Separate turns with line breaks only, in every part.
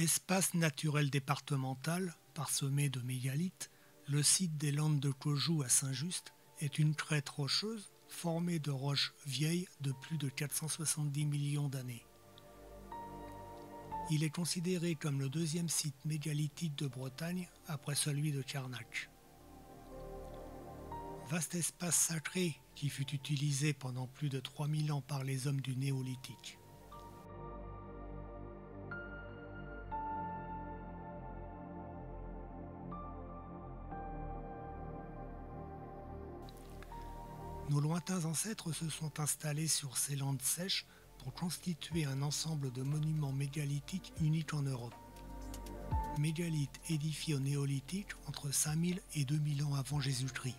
Espace naturel départemental, parsemé de mégalithes, le site des Landes de Caujou à Saint-Just est une crête rocheuse formée de roches vieilles de plus de 470 millions d'années. Il est considéré comme le deuxième site mégalithique de Bretagne après celui de Carnac. Vaste espace sacré qui fut utilisé pendant plus de 3000 ans par les hommes du Néolithique. Nos lointains ancêtres se sont installés sur ces landes sèches pour constituer un ensemble de monuments mégalithiques uniques en Europe. Mégalithes édifiés au Néolithique entre 5000 et 2000 ans avant Jésus-Christ.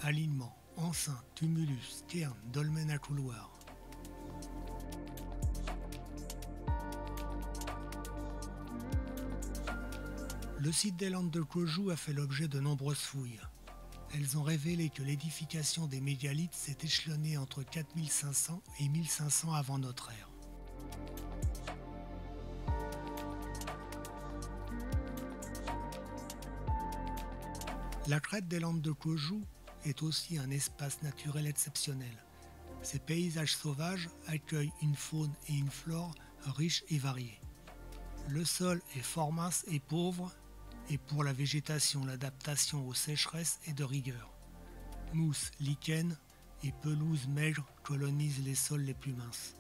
Alignements, enceintes, tumulus, cairns, dolmens à couloirs. Le site des Landes de Caujou a fait l'objet de nombreuses fouilles. Elles ont révélé que l'édification des mégalithes s'est échelonnée entre 4500 et 1500 avant notre ère. La crête des Landes de Caujou est aussi un espace naturel exceptionnel. Ces paysages sauvages accueillent une faune et une flore riches et variées. Le sol est fort mince et pauvre, et pour la végétation, l'adaptation aux sécheresses est de rigueur. Mousse, lichen et pelouse maigre colonisent les sols les plus minces.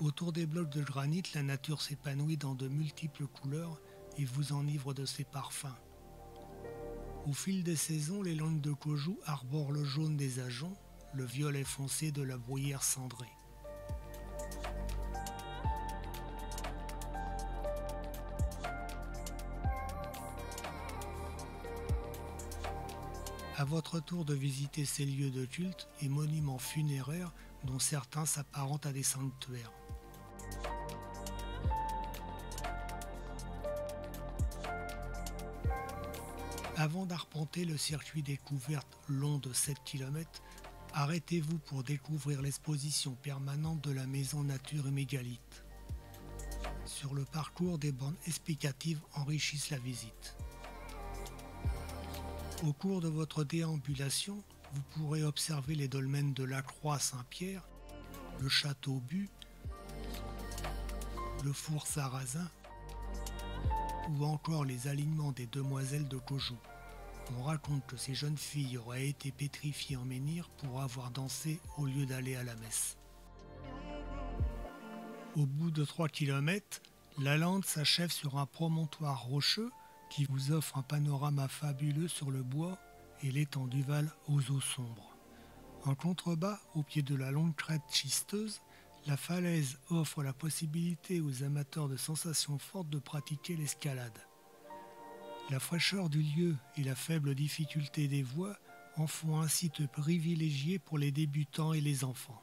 Autour des blocs de granit, la nature s'épanouit dans de multiples couleurs et vous enivre de ses parfums. Au fil des saisons, les Landes de Caujou arborent le jaune des ajoncs, le violet foncé de la bruyère cendrée. À votre tour de visiter ces lieux de culte et monuments funéraires dont certains s'apparentent à des sanctuaires. Avant d'arpenter le circuit découverte long de 7 km, arrêtez-vous pour découvrir l'exposition permanente de la Maison Nature et Mégalithes. Sur le parcours, des bandes explicatives enrichissent la visite. Au cours de votre déambulation, vous pourrez observer les dolmens de la Croix-Saint-Pierre, le château Bu, le four sarrasin ou encore les alignements des demoiselles de Caujou. On raconte que ces jeunes filles auraient été pétrifiées en menhir pour avoir dansé au lieu d'aller à la messe. Au bout de 3 km, la lande s'achève sur un promontoire rocheux qui vous offre un panorama fabuleux sur le bois et l'étang du Val aux eaux sombres. En contrebas, au pied de la longue crête schisteuse, la falaise offre la possibilité aux amateurs de sensations fortes de pratiquer l'escalade. La fraîcheur du lieu et la faible difficulté des voies en font un site privilégié pour les débutants et les enfants.